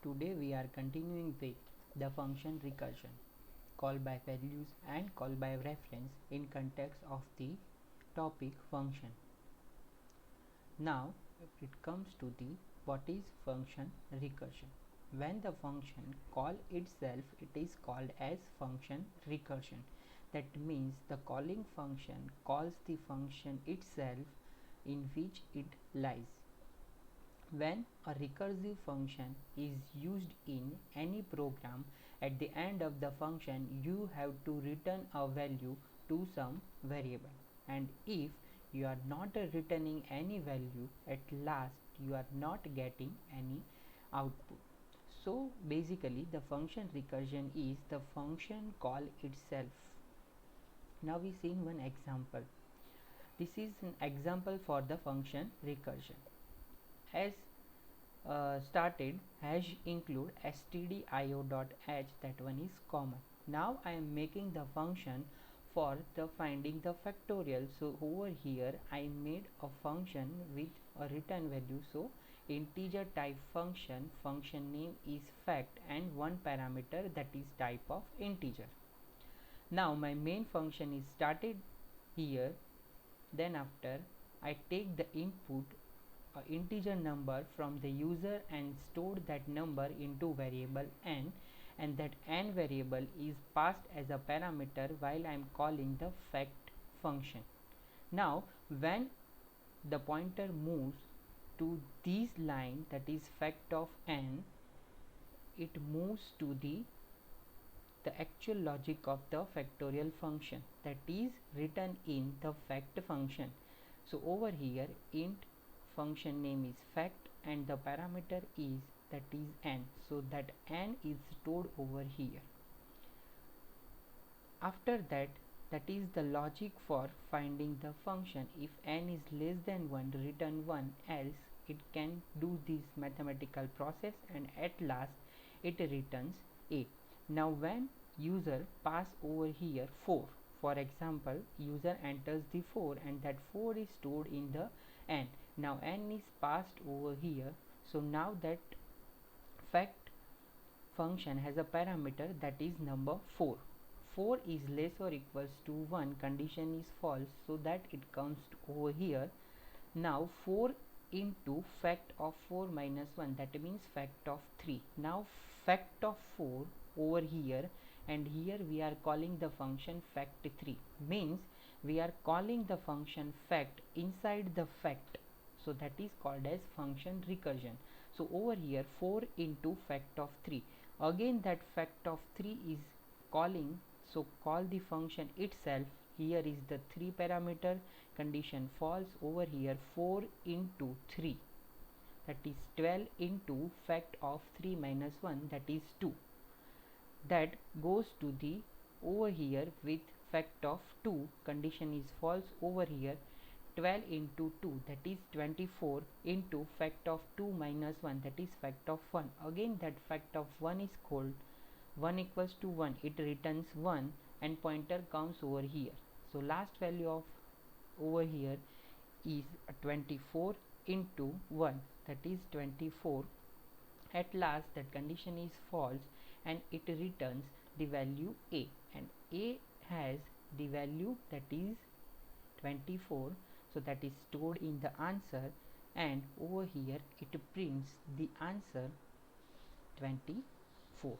Today we are continuing with the function recursion, call by values and call by reference in context of the topic function. Now it comes to the what is function recursion. When the function call itself, it is called as function recursion. That means the calling function calls the function itself in which it lies. When a recursive function is used in any program, at the end of the function you have to return a value to some variable, and if you are not returning any value, at last you are not getting any output. So basically the function recursion is the function call itself. Now we see one example. This is an example for the function recursion. As started hash include stdio.h, that one is common. Now I am making the function for the finding the factorial. So over here I made a function with a return value. So integer type function name is fact and one parameter, that is type of integer. Now my main function is started here. Then after I take the input integer number from the user and store that number into variable n, and that n variable is passed as a parameter while I am calling the fact function. Now when the pointer moves to this line, that is fact of n, it moves to the actual logic of the factorial function that is written in the fact function. So over here int function name is fact and the parameter is, that is n, so that n is stored over here. After that, that is the logic for finding the function. If n is less than 1, return 1, else it can do this mathematical process and at last it returns 8. Now when user pass over here 4, for example user enters the 4 and that 4 is stored in the n. Now n is passed over here, so now that fact function has a parameter, that is number 4. 4 is less or equals to 1, condition is false, so that it comes over here. Now 4 into fact of 4 minus 1, that means fact of 3. Now fact of 4 over here, and here we are calling the function fact 3, means we are calling the function fact inside the fact, so that is called as function recursion. So over here 4 into fact of 3, again that fact of 3 is calling, so call the function itself. Here is the 3 parameter, condition false. Over here 4 into 3, that is 12 into fact of 3 minus 1, that is 2. That goes to the over here with fact of 2, condition is false. Over here 12 into 2, that is 24, into fact of 2 minus 1, that is fact of 1. Again that fact of 1 is called 1 equals to 1, it returns 1 and pointer comes over here. So last value of over here is 24 into 1, that is 24. At last that condition is false and it returns the value a, and a has the value, that is 24, so that is stored in the answer, and over here it prints the answer 24.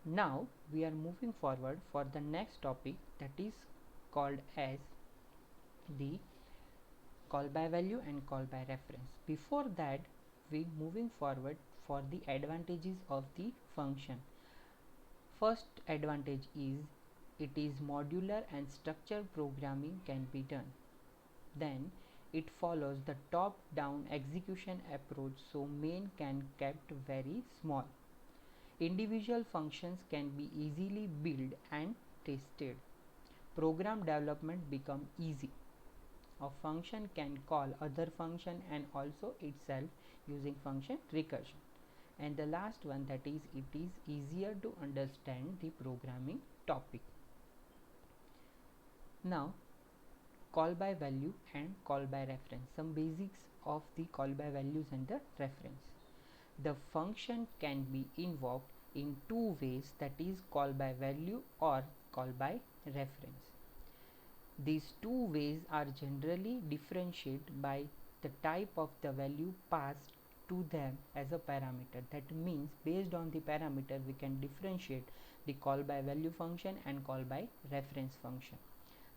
Now we are moving forward for the next topic, that is called as the call by value and call by reference. Before that, we moving forward for the advantages of the function. First advantage is it is modular and structured programming can be done. Then it follows the top down execution approach, so main can kept very small. Individual functions can be easily built and tested. Program development become easy. A function can call other function and also itself using function recursion. And the last one, that is it is easier to understand the programming topic. Now call by value and call by reference, some basics of the call by values and the reference. The function can be invoked in two ways, that is call by value or call by reference. These two ways are generally differentiated by the type of the value passed to them as a parameter. That means based on the parameter we can differentiate the call by value function and call by reference function.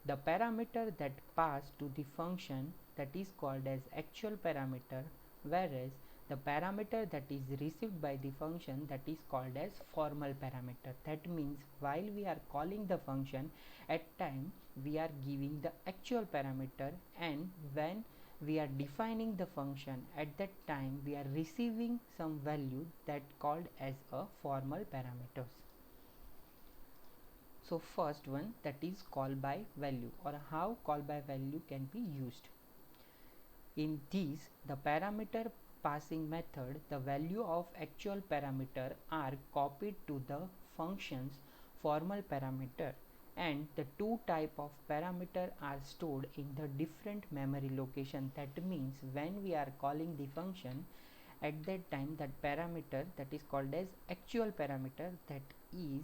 The parameter that passed to the function, that is called as actual parameter, whereas the parameter that is received by the function, that is called as formal parameter. That means while we are calling the function, at time we are giving the actual parameter, and when we are defining the function, at that time we are receiving some value that called as a formal parameters. So first one, that is call by value, or how call by value can be used. In these, the parameter passing method, the value of actual parameter are copied to the function's formal parameter, and the two type of parameter are stored in the different memory location. That means when we are calling the function, at that time that parameter that is called as actual parameter, that is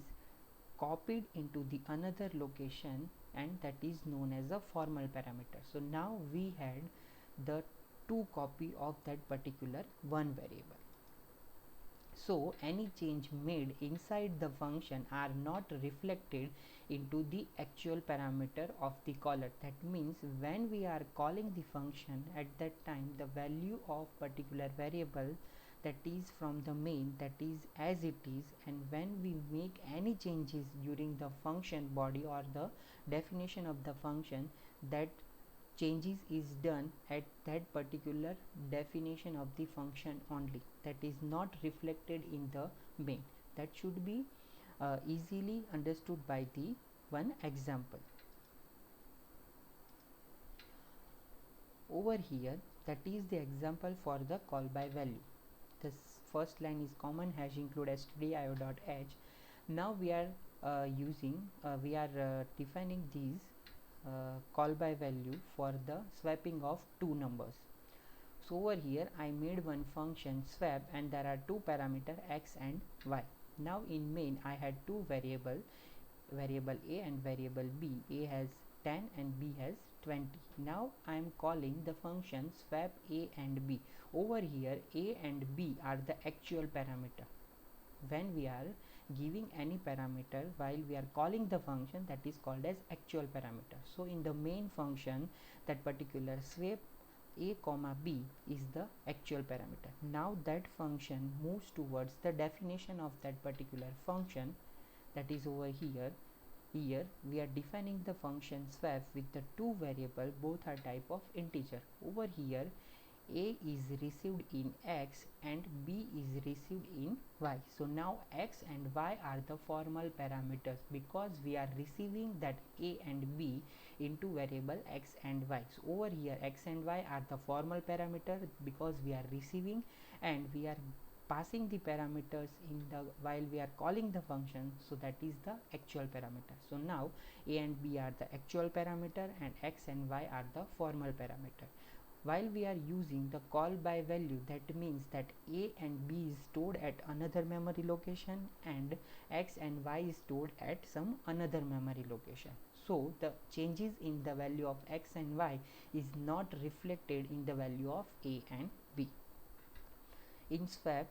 copied into the another location, and that is known as a formal parameter. So now we had the two copy of that particular one variable. So any change made inside the function are not reflected into the actual parameter of the caller. That means when we are calling the function, at that time the value of particular variable that is from the main, that is as it is, and when we make any changes during the function body or the definition of the function, that changes is done at that particular definition of the function only, that is not reflected in the main. That should be easily understood by the one example. Over here, that is the example for the call by value. This first line is common hash include stdio.h. Now we are defining these call by value for the swapping of two numbers. So over here I made one function swap, and there are two parameter x and y. Now in main I had two variable a and variable b. A has 10 and b has 20. Now I am calling the function swap a and b. Over here a and b are the actual parameter. When we are giving any parameter while we are calling the function, that is called as actual parameter. So in the main function, that particular swap a comma b is the actual parameter. Now that function moves towards the definition of that particular function, that is over here. Here we are defining the function swap with the two variable, both are type of integer. Over here a is received in x and b is received in y. So now x and y are the formal parameters, because we are receiving that a and b into variable x and y. So over here x and y are the formal parameter because we are receiving, and we are passing the parameters in the while we are calling the function, so that is the actual parameter. So now a and b are the actual parameter and x and y are the formal parameter. While we are using the call by value, that means that a and b is stored at another memory location, and x and y is stored at some another memory location. So the changes in the value of x and y is not reflected in the value of a and b. In swap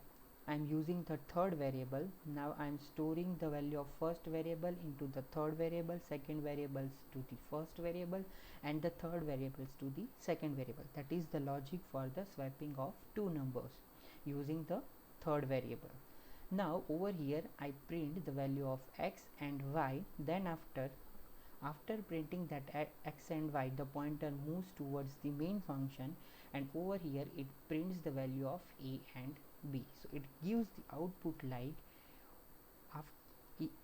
I am using the third variable. Now I am storing the value of first variable into the third variable, second variables to the first variable, and the third variables to the second variable. That is the logic for the swapping of two numbers using the third variable. Now over here I print the value of x and y. Then after printing that x and y, the pointer moves towards the main function, and over here it prints the value of a and b. So it gives the output like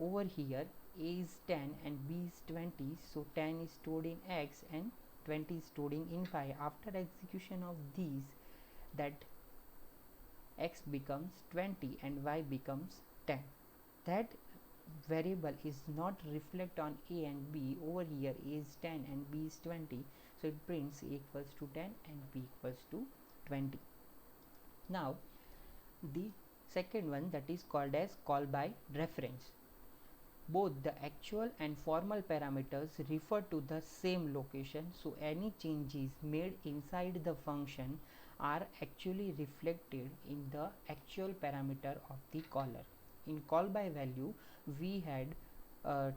over here a is 10 and b is 20. So 10 is stored in x and 20 is stored in y. After execution of these, that x becomes 20 and y becomes 10. That variable is not reflect on a and b. Over here a is 10 and b is 20, so it prints a equals to 10 and b equals to 20. Now The second one, that is called as call by reference. Both the actual and formal parameters refer to the same location, so any changes made inside the function are actually reflected in the actual parameter of the caller. In call by value, we had uh,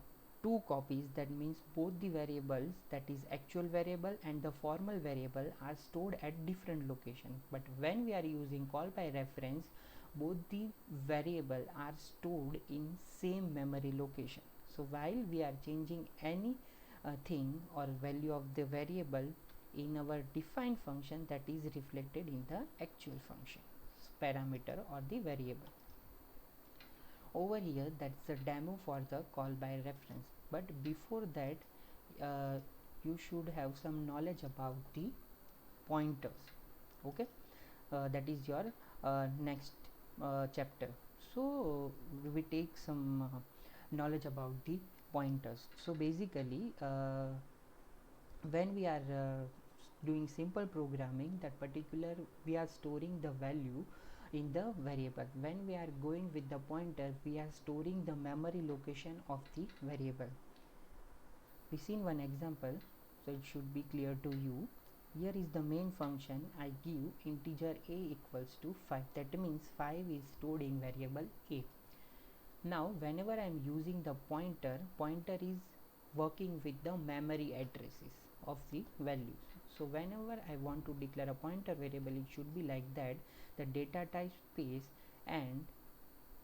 two copies, that means both the variables, that is actual variable and the formal variable, are stored at different locations. But when we are using call by reference, both the variable are stored in same memory location. So while we are changing any thing or value of the variable in our defined function, that is reflected in the actual function parameter or the variable. Over here, that's a demo for the call by reference, but before that you should have some knowledge about the pointers. Okay, that is your next chapter. So we take some knowledge about the pointers. So basically when we are doing simple programming, that particular we are storing the value in the variable. When we are going with the pointer, we are storing the memory location of the variable. We seen one example, so it should be clear to you. Here is the main function. I give integer a equals to 5, that means 5 is stored in variable a. Now whenever I am using the pointer, pointer is working with the memory addresses of the values. So whenever I want to declare a pointer variable, it should be like that: the data type space and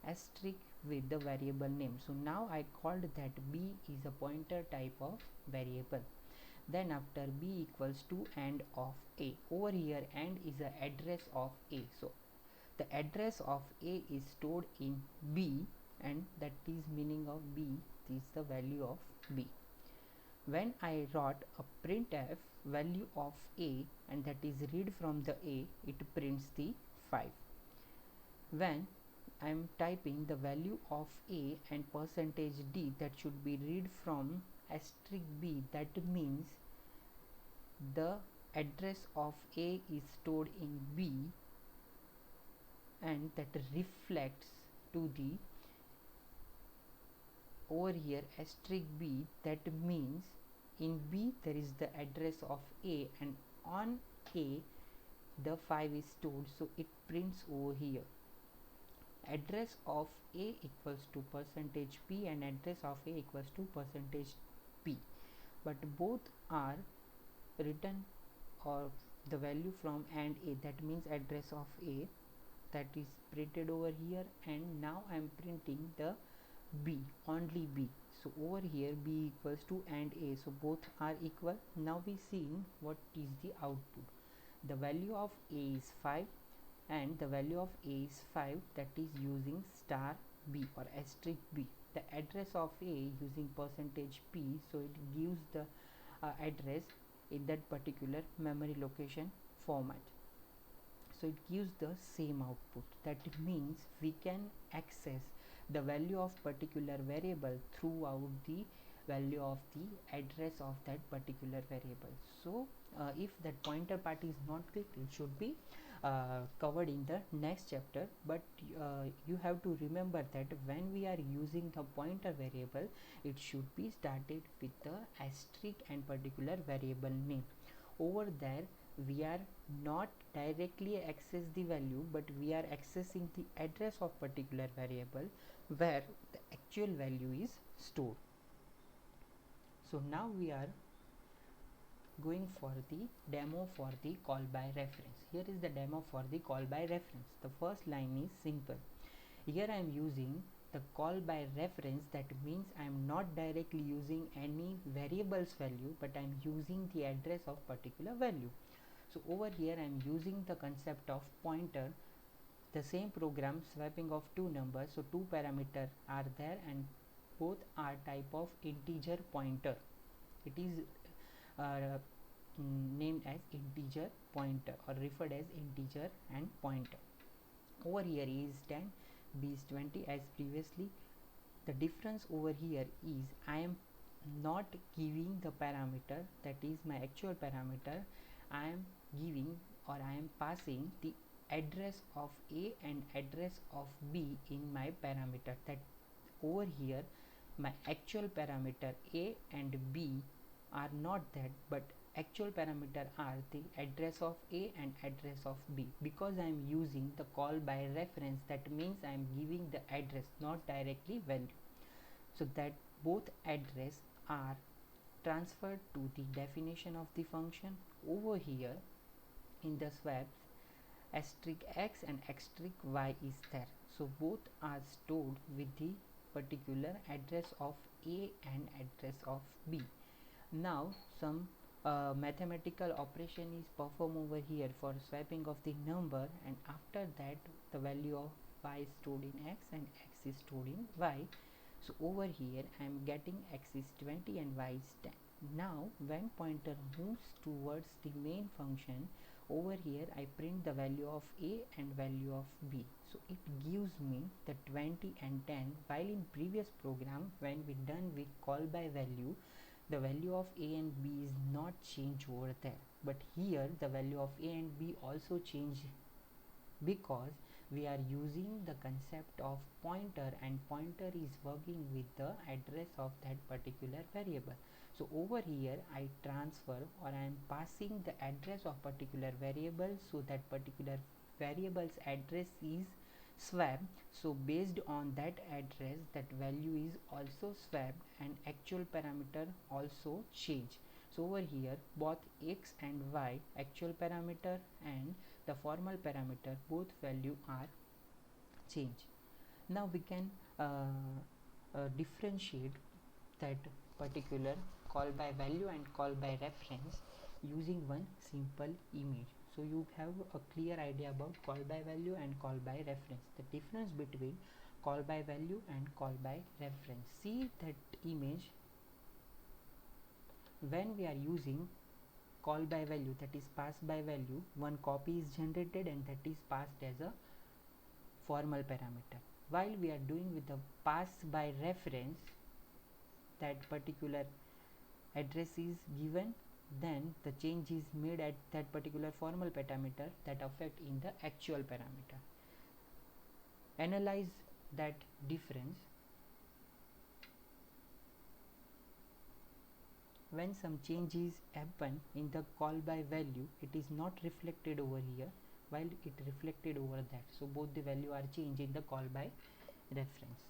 asterisk with the variable name. So now I called that b is a pointer type of variable. Then after b equals to and of a, over here and is the address of a, so the address of a is stored in b, and that is meaning of b is the value of b. When I wrote a printf value of a, and that is read from the a, it prints the 5. When I am typing the value of a and percentage d, that should be read from asterisk b, that means the address of a is stored in b, and that reflects to the over here asterisk b, that means in b there is the address of a, and on a the 5 is stored, so it prints over here address of a equals to percentage p and address of a equals to percentage p, but both are written or the value from and a, that means address of a, that is printed over here, and now I am printing the b, only b. So over here b equals to and a, so both are equal. Now we see what is the output. The value of a is 5 and the value of a is 5, that is using star b or asterisk b. The address of a using percentage p, so it gives the address in that particular memory location format. So it gives the same output. That means we can access the value of particular variable throughout the value of the address of that particular variable. So if that pointer part is not clear, it should be covered in the next chapter, but you have to remember that when we are using the pointer variable, it should be started with the asterisk and particular variable name. Over there we are not directly access the value, but we are accessing the address of particular variable where the actual value is stored. So now we are going for the demo for the call by reference. Here is the demo for the call by reference. The first line is simple. Here I am using the call by reference, that means I am not directly using any variables value, but I am using the address of particular value. So over here I am using the concept of pointer, the same program swapping of two numbers, so two parameters are there and both are type of integer pointer. It is uh, named as integer pointer or referred as integer and pointer. Over here A is 10, b is 20 as previously. The difference over here is I am not giving the parameter, that is my actual parameter. I am giving or I am passing the address of A and address of B in my parameter. That over here my actual parameter A and B are not that, but actual parameter are the address of A and address of B. Because I am using the call by reference, that means I am giving the address, not directly value, so that both address are transferred to the definition of the function. Over here in the swaps, asterisk x and asterisk y is there, so both are stored with the particular address of A and address of B. Now some mathematical operation is performed over here for swapping of the number, and after that the value of y is stored in x and x is stored in y. So over here I am getting x is 20 and y is 10. Now when pointer moves towards the main function, over here I print the value of A and value of B, so it gives me the 20 and 10, while in previous program when we done with call by value, the value of A and B is not changed over there, but here the value of A and B also changed, because we are using the concept of pointer, and pointer is working with the address of that particular variable. So over here I transfer, or I am passing the address of particular variable, so that particular variable's address is swapped. So based on that address, that value is also swapped and actual parameter also change. So over here both x and y, actual parameter and the formal parameter, both value are changed. Now we can differentiate that particular call by value and call by reference using one simple image. So you have a clear idea about call by value and call by reference. The difference between call by value and call by reference. See that image. When we are using call by value, that is pass by value, one copy is generated and that is passed as a formal parameter. While we are doing with the pass by reference, that particular address is given, then the change is made at that particular formal parameter that affect in the actual parameter. Analyze that difference. When some changes happen in the call by value, it is not reflected over here, while it reflected over that. So both the value are changed in the call by reference.